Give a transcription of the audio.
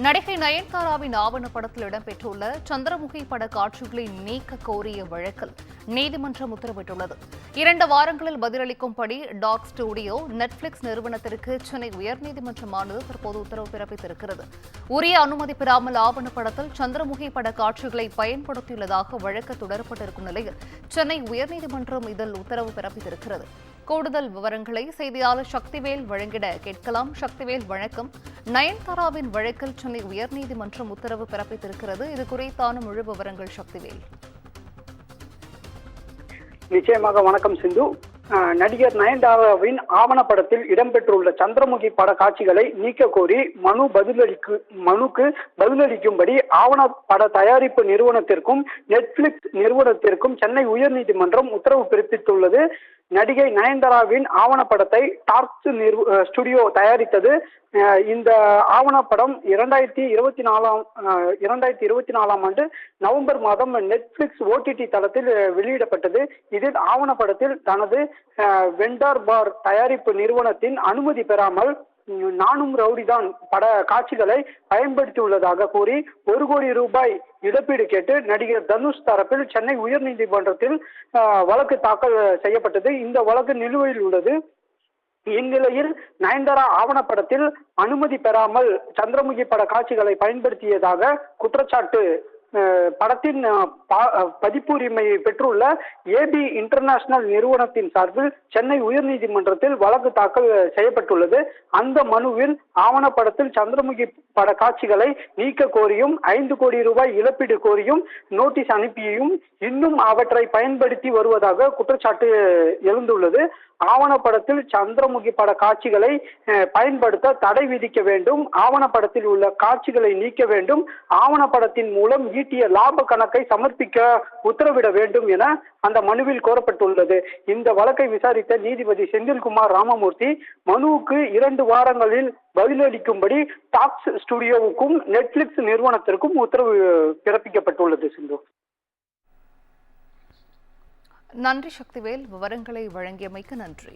நடிகை நயன்தாராவின் ஆவணப்படத்தில் இடம்பெற்றுள்ள சந்திரமுகி பட காட்சிகளை நீக்க கோரிய வழக்கில் நீதிமன்றம் உத்தரவிட்டுள்ளது. 2 வாரங்களில் பதிலளிக்கும்படி டாக் ஸ்டுடியோ நெட்ஃபிளிக்ஸ் நிறுவனத்திற்கு சென்னை உயர்நீதிமன்றமானது தற்போது உத்தரவு பிறப்பித்திருக்கிறது. உரிய அனுமதி பெறாமல் ஆவணப்படத்தில் சந்திரமுகி பட காட்சிகளை பயன்படுத்தியுள்ளதாக வழக்கு தொடரப்பட்டிருக்கும் நிலையில் சென்னை உயர்நீதிமன்றம் இதில் உத்தரவு பிறப்பித்திருக்கிறது. கூடுதல் விவரங்களை செய்தியாளர் சக்திவேல் வழங்கிட கேட்கலாம். சக்திவேல், வணக்கம். நயன்தாராவின் வழக்கில் சென்னை உயர்நீதிமன்றம் உத்தரவு பிறப்பித்திருக்கிறது. இது குறித்தான முழு விவரங்கள் சக்திவேல். நிச்சயமாக வணக்கம் சிந்து. நடிகர் நயன்தாராவின் ஆவணப்படத்தில் இடம்பெற்றுள்ள சந்திரமுகி பட காட்சிகளை நீக்க கோரி மனுக்கு பதிலளிக்கும்படி ஆவணப்பட தயாரிப்பு நிறுவனத்திற்கும் நெட்ஃபிளிக்ஸ் நிறுவனத்திற்கும் சென்னை உயர்நீதிமன்றம் உத்தரவு பிறப்பித்துள்ளது. நடிகை நயன்தாராவின் ஆவணப்படத்தை டார்க் ஸ்டுடியோ தயாரித்தது. இந்த ஆவணப்படம் 2024 ஆண்டு நவம்பர் மாதம் நெட்ஃபிளிக்ஸ் OTT தளத்தில் வெளியிடப்பட்டது. இதில் ஆவணப்படத்தில் தனது வெண்டார் பார் தயாரிப்பு நிறுவனத்தின் அனுமதி பெறாமல் நானும் ரவுடிதான் பட காட்சிகளை பயன்படுத்தியுள்ளதாக கூறி 1 கோடி ரூபாய் இழப்பீடு கேட்டு நடிகர் தனுஷ் தரப்பில் சென்னை உயர்நீதிமன்றத்தில் வழக்கு தாக்கல் செய்யப்பட்டது. இந்த வழக்கு நிலுவையில் உள்ளது. இந்நிலையில் நயன்தாரா ஆவணப்படத்தில் அனுமதி பெறாமல் சந்திரமுகி பட காட்சிகளை பயன்படுத்தியதாக குற்றச்சாட்டு படத்தின் பதிப்புரிமையை பெற்றுள்ள AB இன்டர்நேஷனல் நிறுவனத்தின் சார்பில் சென்னை உயர்நீதிமன்றத்தில் வழக்கு தாக்கல் செய்யப்பட்டுள்ளது. அந்த மனுவில் ஆவணப்படத்தில் சந்திரமுகி பட காட்சிகளை நீக்க கோரியும் 5 கோடி ரூபாய் இழப்பீடு கோரியும் நோட்டீஸ் அனுப்பியும் இன்னும் அவற்றை பயன்படுத்தி வருவதாக குற்றச்சாட்டு எழுந்துள்ளது. ஆவணப்படத்தில் சந்திரமுகி பட காட்சிகளை பயன்படுத்த தடை விதிக்க வேண்டும், ஆவணப்படத்தில் உள்ள காட்சிகளை நீக்க வேண்டும், ஆவணப்படத்தின் மூலம் ஈட்டிய லாப கணக்கை சமர்ப்பிக்க உத்தரவிட வேண்டும் என அந்த மனுவில் கோரப்பட்டுள்ளது. இந்த வழக்கை விசாரித்த நீதிபதி செந்தில்குமார் ராமமூர்த்தி மனுவுக்கு 2 வாரங்களில் பதிலளிக்கும்படி டாக்ஸ் ஸ்டுடியோவுக்கும் நெட்ஃபிளிக்ஸ் நிறுவனத்திற்கும் உத்தரவு பிறப்பிக்கப்பட்டுள்ளது. சிந்து, நன்றி சக்திவேல். விவரங்களை வழங்கியமைக்கு நன்றி.